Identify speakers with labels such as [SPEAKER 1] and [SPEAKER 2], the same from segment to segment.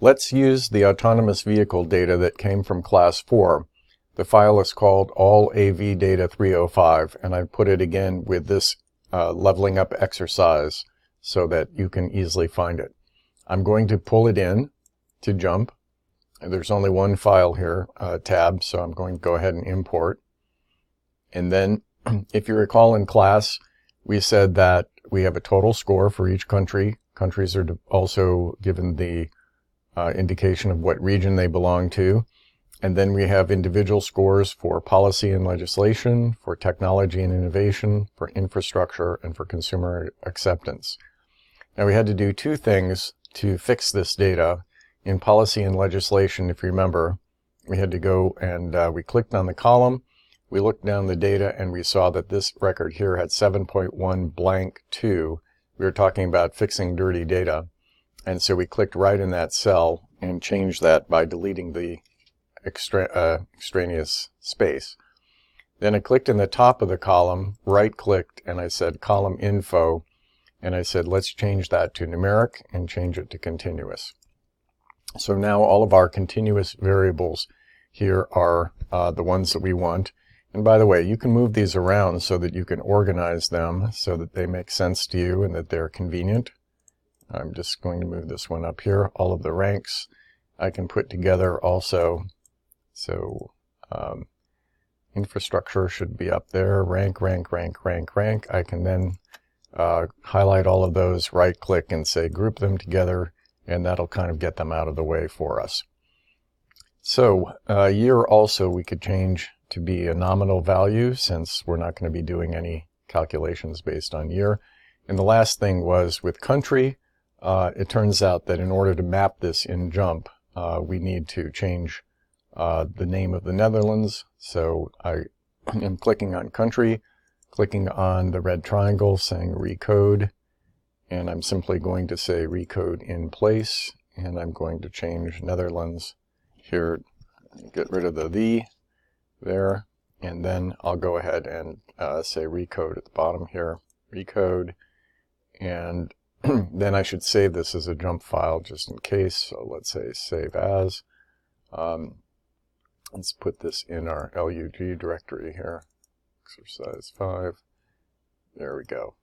[SPEAKER 1] Let's use the autonomous vehicle data that came from class 4. The file is called all AV data 305, and I put it again with this leveling up exercise so that you can easily find it. I'm going to pull it in to jump. There's only one file here, tab, so I'm going to go ahead and import. And then, if you recall in class, we said that we have a total score for each country. Countries are also given the indication of what region they belong to. And then we have individual scores for policy and legislation, for technology and innovation, for infrastructure, and for consumer acceptance. Now we had to do two things to fix this data. In policy and legislation, if you remember, we had to go and we clicked on the column, we looked down the data, and we saw that this record here had 7.1 blank 2. We were talking about fixing dirty data. And so we clicked right in that cell and changed that by deleting the extraneous space. Then I clicked in the top of the column, right-clicked, and I said column info, and I said let's change that to numeric and change it to continuous. So now all of our continuous variables here are the ones that we want. And by the way, you can move these around so that you can organize them so that they make sense to you and that they're convenient. I'm just going to move this one up here. All of the ranks I can put together also. So infrastructure should be up there. Rank, rank, rank, rank, rank. I can then highlight all of those, right-click, and say group them together, and that'll kind of get them out of the way for us. So year also we could change to be a nominal value since we're not going to be doing any calculations based on year. And the last thing was with country. It turns out that in order to map this in JUMP, we need to change the name of the Netherlands. So I am clicking on country, clicking on the red triangle saying recode, and I'm simply going to say recode in place, and I'm going to change Netherlands here, get rid of the there, and then I'll go ahead and say recode at the bottom here, recode, and then I should save this as a JUMP file just in case. So let's say save as. Let's put this in our LUG directory here. Exercise 5. There we go.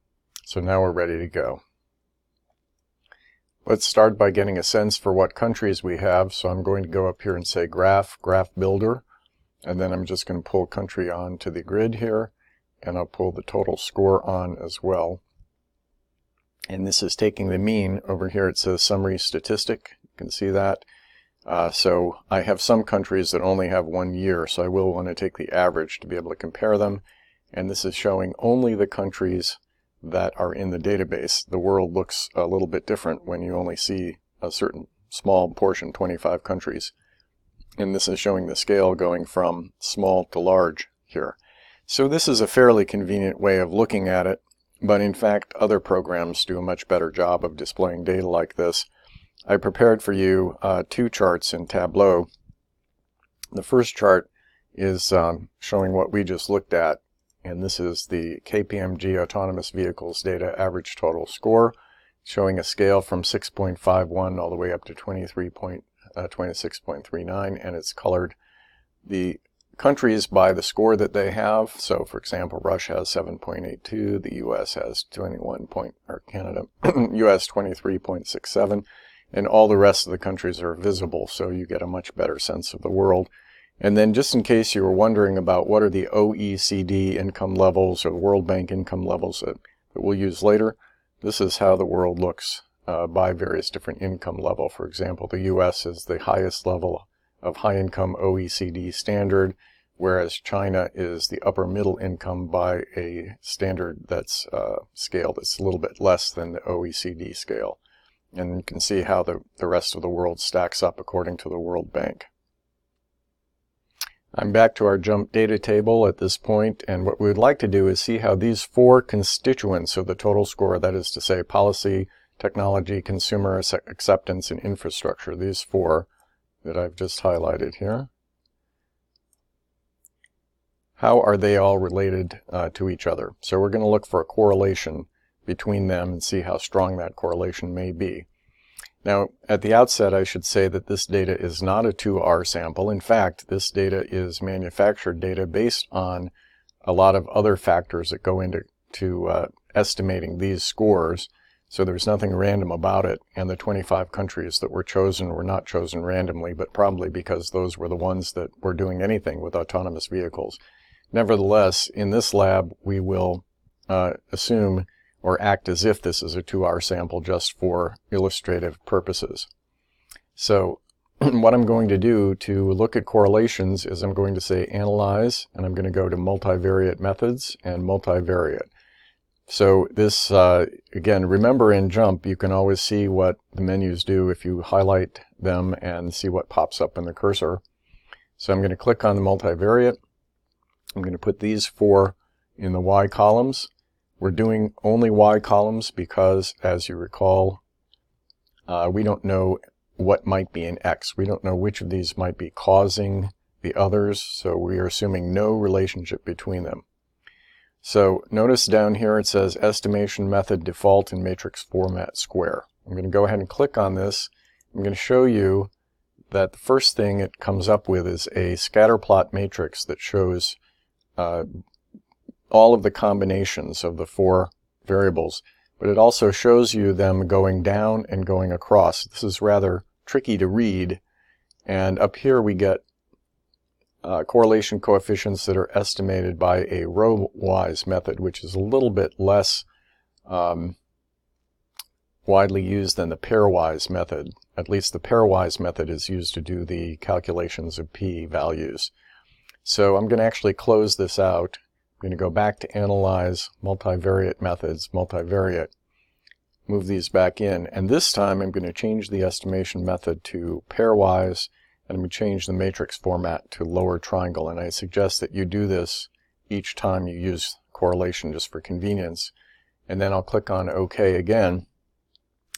[SPEAKER 1] So now we're ready to go. Let's start by getting a sense for what countries we have. So I'm going to go up here and say graph builder. And then I'm just going to pull country on to the grid here. And I'll pull the total score on as well. And this is taking the mean. Over here it says summary statistic. You can see that. So I have some countries that only have 1 year, so I will want to take the average to be able to compare them. And this is showing only the countries that are in the database. The world looks a little bit different when you only see a certain small portion, 25 countries. And this is showing the scale going from small to large here. So this is a fairly convenient way of looking at it. But in fact, other programs do a much better job of displaying data like this. I prepared for you 2 charts in Tableau. The first chart is showing what we just looked at, and this is the KPMG autonomous vehicles data average total score, showing a scale from 6.51 all the way up to 26.39, and it's colored the countries by the score that they have. So for example, Russia has 7.82, the US has 21 point, or Canada, US 23.67, and all the rest of the countries are visible, so you get a much better sense of the world. And then just in case you were wondering about what are the OECD income levels or the World Bank income levels that we'll use later, this is how the world looks by various different income level. For example, the US is the highest level of high-income OECD standard, whereas China is the upper middle income by a standard that's scale that's a little bit less than the OECD scale. And you can see how the rest of the world stacks up according to the World Bank. I'm back to our JUMP data table at this point, and what we would like to do is see how these 4 constituents of the total score, that is to say policy, technology, consumer acceptance, and infrastructure, these 4 that I've just highlighted here, how are they all related to each other? So we're going to look for a correlation between them and see how strong that correlation may be. Now, at the outset, I should say that this data is not a 2R sample. In fact, this data is manufactured data based on a lot of other factors that go into estimating these scores. So there's nothing random about it, and the 25 countries that were chosen were not chosen randomly, but probably because those were the ones that were doing anything with autonomous vehicles. Nevertheless, in this lab, we will assume or act as if this is a 2R sample just for illustrative purposes. So what I'm going to do to look at correlations is I'm going to say analyze, and I'm going to go to multivariate methods and multivariate. So this, again, remember in JUMP, you can always see what the menus do if you highlight them and see what pops up in the cursor. So I'm going to click on the multivariate. I'm going to put these 4 in the Y columns. We're doing only Y columns because, as you recall, we don't know what might be in X. We don't know which of these might be causing the others, so we are assuming no relationship between them. So notice down here it says estimation method default in matrix format square. I'm going to go ahead and click on this. I'm going to show you that the first thing it comes up with is a scatter plot matrix that shows all of the combinations of the 4 variables, but it also shows you them going down and going across. This is rather tricky to read, and up here we get correlation coefficients that are estimated by a row-wise method, which is a little bit less widely used than the pairwise method. At least the pairwise method is used to do the calculations of p-values. So I'm going to actually close this out. I'm going to go back to Analyze, Multivariate Methods, Multivariate, move these back in, and this time I'm going to change the estimation method to pairwise, and I'm going to change the matrix format to lower triangle, and I suggest that you do this each time you use correlation just for convenience. And then I'll click on OK again,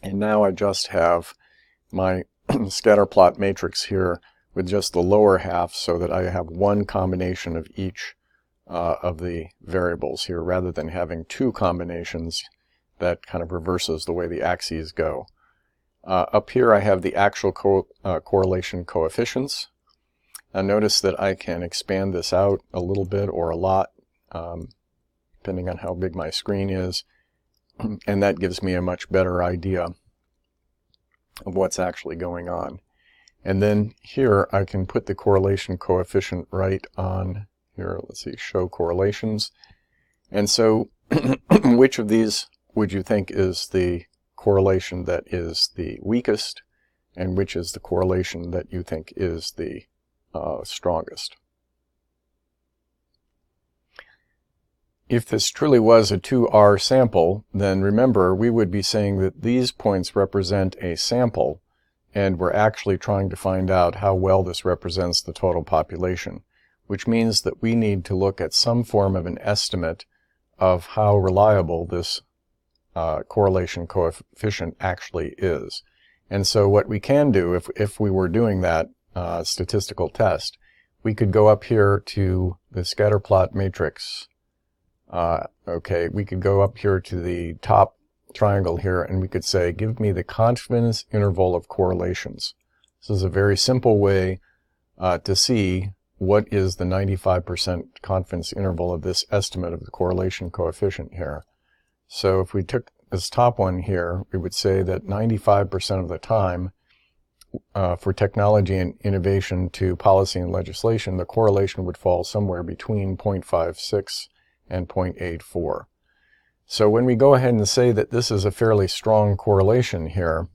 [SPEAKER 1] and now I just have my scatter plot matrix here with just the lower half so that I have one combination of each of the variables here rather than having 2 combinations. That kind of reverses the way the axes go. Up here I have the actual correlation coefficients. Now notice that I can expand this out a little bit or a lot, depending on how big my screen is, and that gives me a much better idea of what's actually going on. And then here I can put the correlation coefficient right on here. Let's see, show correlations. And so which of these would you think is the correlation that is the weakest, and which is the correlation that you think is the strongest? If this truly was a 2R sample, then remember we would be saying that these points represent a sample, and we're actually trying to find out how well this represents the total population, which means that we need to look at some form of an estimate of how reliable this correlation coefficient actually is. And so what we can do, if we were doing that statistical test, we could go up here to the scatter plot matrix. We could go up here to the top triangle here, and we could say, give me the confidence interval of correlations. This is a very simple way to see what is the 95% confidence interval of this estimate of the correlation coefficient here. So if we took this top one here, we would say that 95% of the time for technology and innovation to policy and legislation, the correlation would fall somewhere between 0.56 and 0.84. So when we go ahead and say that this is a fairly strong correlation here,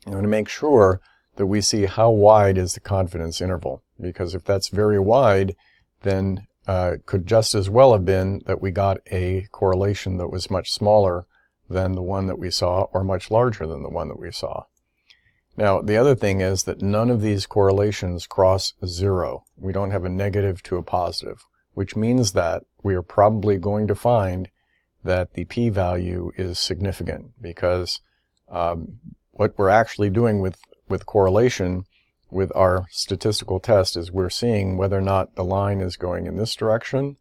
[SPEAKER 1] you want to make sure that we see how wide is the confidence interval, because if that's very wide, then it could just as well have been that we got a correlation that was much smaller than the one that we saw, or much larger than the one that we saw. Now, the other thing is that none of these correlations cross 0. We don't have a negative to a positive, which means that we are probably going to find that the p-value is significant, because what we're actually doing with correlation with our statistical test is we're seeing whether or not the line is going in this direction,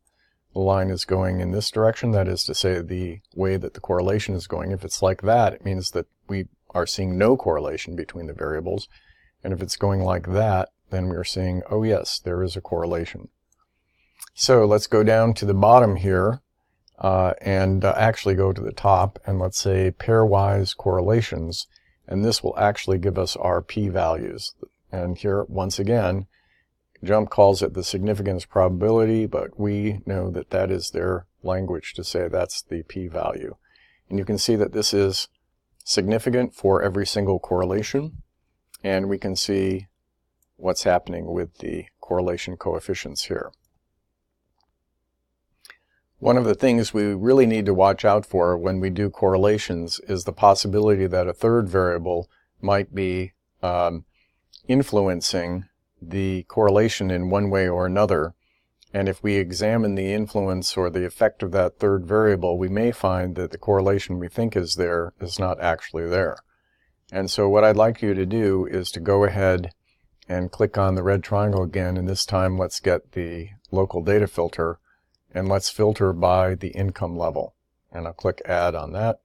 [SPEAKER 1] the line is going in this direction, that is to say the way that the correlation is going. If it's like that, it means that we are seeing no correlation between the variables. And if it's going like that, then we're seeing, oh yes, there is a correlation. So let's go down to the bottom here and actually go to the top, and let's say pairwise correlations, and this will actually give us our p-values. And here, once again, JMP calls it the significance probability, but we know that that is their language to say that's the p-value. And you can see that this is significant for every single correlation, and we can see what's happening with the correlation coefficients here. One of the things we really need to watch out for when we do correlations is the possibility that a third variable might be influencing the correlation in one way or another. And if we examine the influence or the effect of that third variable, we may find that the correlation we think is there is not actually there. And so what I'd like you to do is to go ahead and click on the red triangle again, and this time let's get the local data filter, and let's filter by the income level. And I'll click Add on that.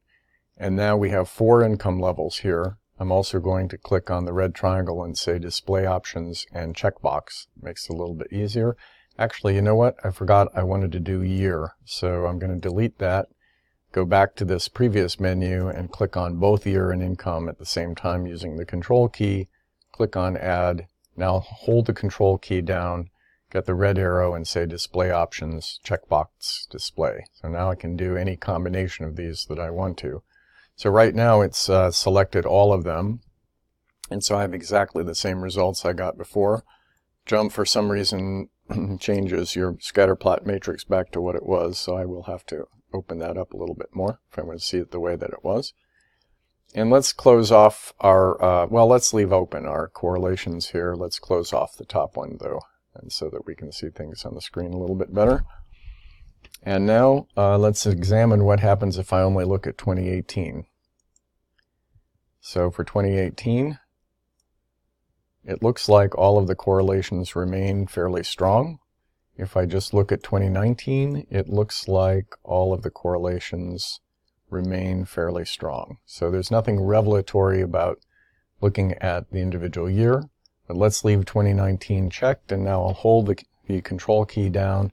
[SPEAKER 1] And now we have 4 income levels here. I'm also going to click on the red triangle and say Display Options and Checkbox. Makes it a little bit easier. Actually, you know what? I forgot I wanted to do year. So I'm going to delete that, go back to this previous menu, and click on both year and income at the same time using the Control key. Click on Add. Now hold the Control key down, get the red arrow, and say Display Options, Checkbox Display. So now I can do any combination of these that I want to. So right now it's selected all of them, and so I have exactly the same results I got before. JMP, for some reason, changes your scatter plot matrix back to what it was, so I will have to open that up a little bit more if I want to see it the way that it was. And let's close off our, well, let's leave open our correlations here. Let's close off the top one, though, and so that we can see things on the screen a little bit better. And now let's examine what happens if I only look at 2018. So for 2018, it looks like all of the correlations remain fairly strong. If I just look at 2019, it looks like all of the correlations remain fairly strong. So there's nothing revelatory about looking at the individual year, but let's leave 2019 checked, and now I'll hold the Control key down,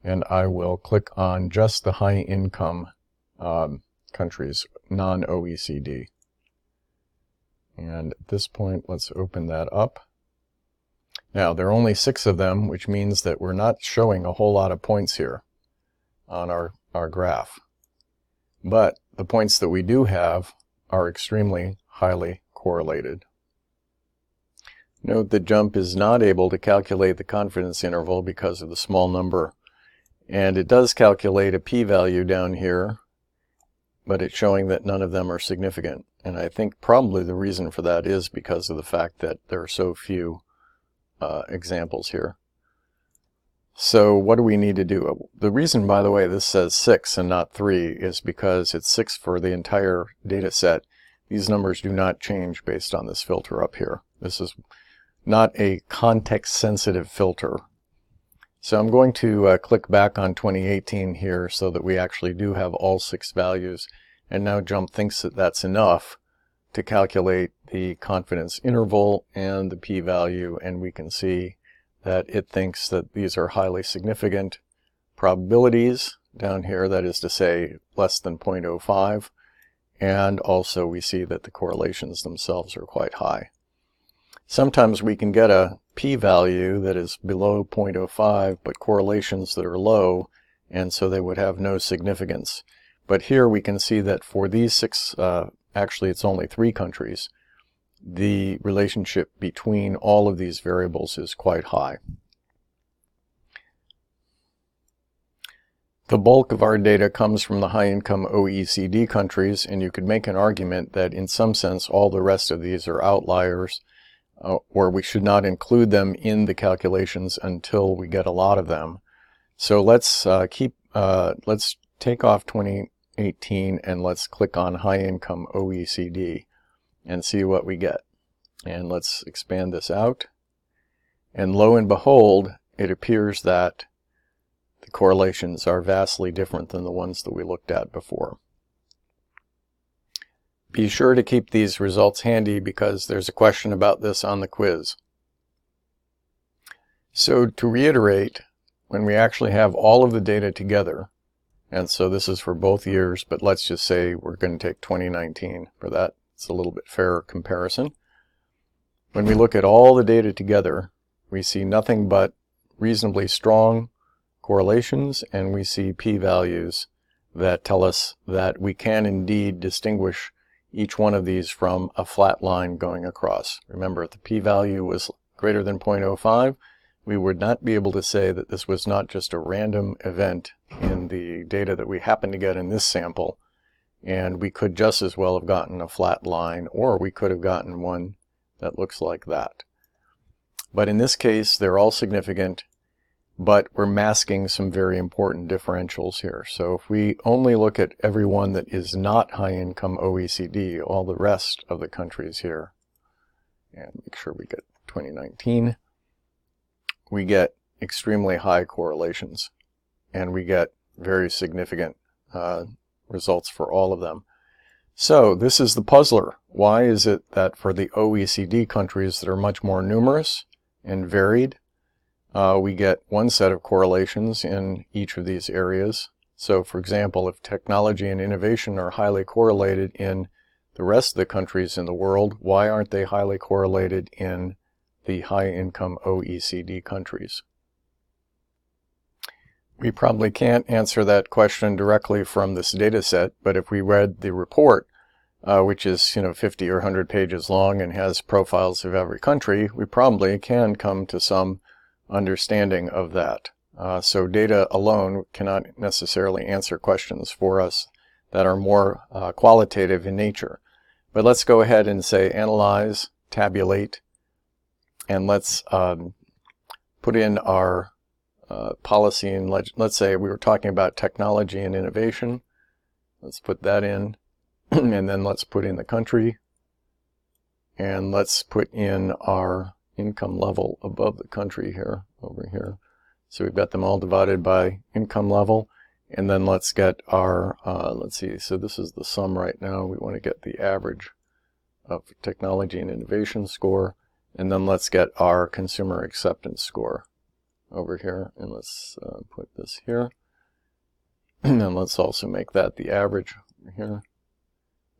[SPEAKER 1] and I will click on just the high income countries, non-OECD. And at this point, let's open that up. Now, there are only 6 of them, which means that we're not showing a whole lot of points here on our graph. But the points that we do have are extremely highly correlated. Note that JMP is not able to calculate the confidence interval because of the small number. And it does calculate a p-value down here, but it's showing that none of them are significant. And I think probably the reason for that is because of the fact that there are so few examples here. So what do we need to do? The reason, by the way, this says 6 and not 3 is because it's 6 for the entire data set. These numbers do not change based on this filter up here. This is not a context-sensitive filter. So I'm going to click back on 2018 here so that we actually do have all 6 values. And now JMP thinks that that's enough to calculate the confidence interval and the p-value, and we can see that it thinks that these are highly significant probabilities down here, that is to say less than 0.05, and also we see that the correlations themselves are quite high. Sometimes we can get a p-value that is below 0.05 but correlations that are low, and so they would have no significance. But here we can see that for these 6, actually it's only 3 countries, the relationship between all of these variables is quite high. The bulk of our data comes from the high-income OECD countries, and you could make an argument that in some sense all the rest of these are outliers, or we should not include them in the calculations until we get a lot of them. So let's take off 2018 and let's click on high-income OECD and see what we get. And let's expand this out. And lo and behold, it appears that the correlations are vastly different than the ones that we looked at before. Be sure to keep these results handy because there's a question about this on the quiz. So to reiterate, when we actually have all of the data together, and so this is for both years, but let's just say we're going to take 2019 for that. It's a little bit fairer comparison. When we look at all the data together, we see nothing but reasonably strong correlations, and we see p-values that tell us that we can indeed distinguish each one of these from a flat line going across. Remember, if the p-value was greater than 0.05, we would not be able to say that this was not just a random event in the data that we happen to get in this sample, and we could just as well have gotten a flat line, or we could have gotten one that looks like that. But in this case, they're all significant, but we're masking some very important differentials here. So if we only look at every one that is not high-income OECD, all the rest of the countries here, and make sure we get 2019, we get extremely high correlations, and we get very significant results for all of them. So this is the puzzler. Why is it that for the OECD countries that are much more numerous and varied, we get one set of correlations in each of these areas? So for example, if technology and innovation are highly correlated in the rest of the countries in the world, why aren't they highly correlated in the high-income OECD countries? We probably can't answer that question directly from this data set, but if we read the report, which is 50 or 100 pages long and has profiles of every country, we probably can come to some understanding of that. So data alone cannot necessarily answer questions for us that are more qualitative in nature. But let's go ahead and say analyze, tabulate, and let's put in our policy, and let's say we were talking about technology and innovation. Let's put that in, and then let's put in the country, and let's put in our income level above the country here, over here. So we've got them all divided by income level, and then let's get our, let's see, so this is the sum right now. We want to get the average of technology and innovation score. And then let's get our consumer acceptance score over here. And let's put this here. And then let's also make that the average over here.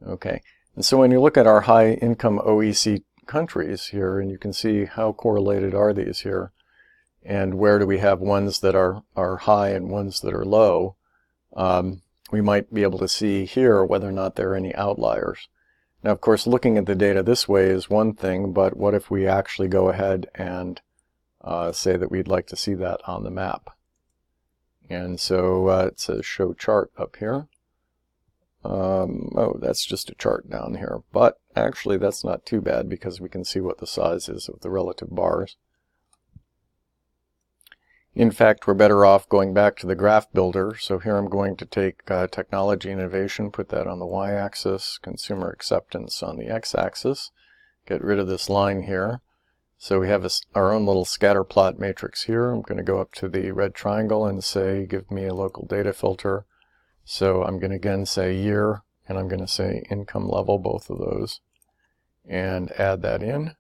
[SPEAKER 1] Okay. And so when you look at our high income OECD countries here, and you can see how correlated are these here, and where do we have ones that are high and ones that are low, we might be able to see here whether or not there are any outliers. Now, of course, looking at the data this way is one thing, but what if we actually go ahead and say that we'd like to see that on the map? And so it says show chart up here. Oh, that's just a chart down here. But actually, that's not too bad because we can see what the size is of the relative bars. In fact, we're better off going back to the graph builder. So here I'm going to take technology and innovation, put that on the y-axis, consumer acceptance on the x-axis, get rid of this line here. So we have our own little scatter plot matrix here. I'm going to go up to the red triangle and say, give me a local data filter. So I'm going to again say year, and I'm going to say income level, both of those, and add that in.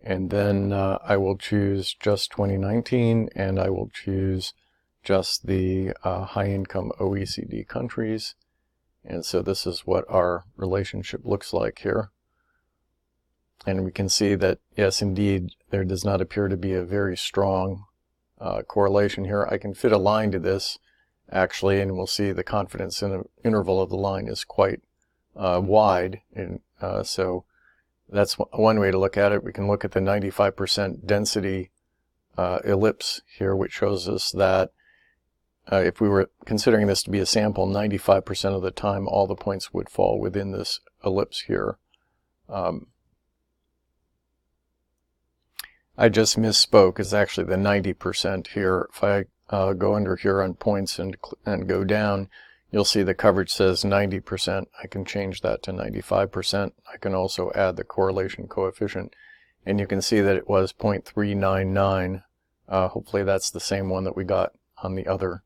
[SPEAKER 1] And then I will choose just 2019, and I will choose just the high-income OECD countries. And so this is what our relationship looks like here. And we can see that, yes, indeed, there does not appear to be a very strong correlation here. I can fit a line to this, actually, and we'll see the confidence interval of the line is quite wide. And so that's one way to look at it. We can look at the 95% density ellipse here, which shows us that if we were considering this to be a sample, 95% of the time all the points would fall within this ellipse here. I just misspoke. It's actually the 90% here. If I go under here on points and go down, you'll see the coverage says 90%. I can change that to 95%. I can also add the correlation coefficient, and you can see that it was 0.399. Hopefully that's the same one that we got on the other,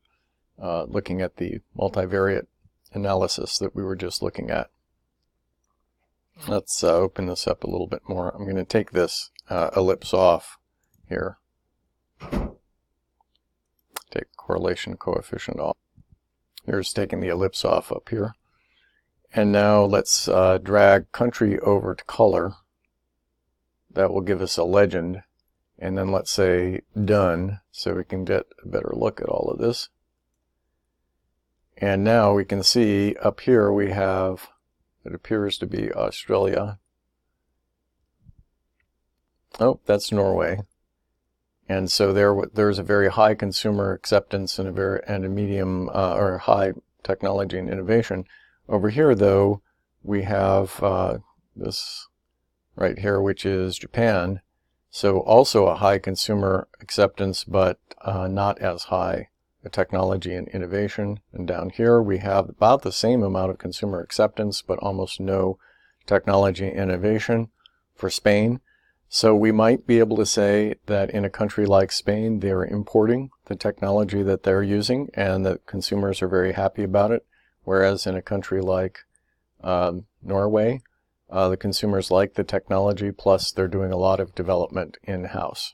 [SPEAKER 1] looking at the multivariate analysis that we were just looking at. Let's open this up a little bit more. I'm going to take this ellipse off here. Take correlation coefficient off. Here's taking the ellipse off up here. And now let's drag country over to color. That will give us a legend. And then let's say done, so we can get a better look at all of this. And now we can see up here we have, it appears to be Australia. Oh, that's Norway. And so there's a very high consumer acceptance and a medium or high technology and innovation. Over here, though, we have this right here, which is Japan. So also a high consumer acceptance, but not as high a technology and innovation. And down here, we have about the same amount of consumer acceptance, but almost no technology and innovation for Spain. So we might be able to say that in a country like Spain, they're importing the technology that they're using and that consumers are very happy about it. Whereas in a country like Norway, the consumers like the technology, plus they're doing a lot of development in-house.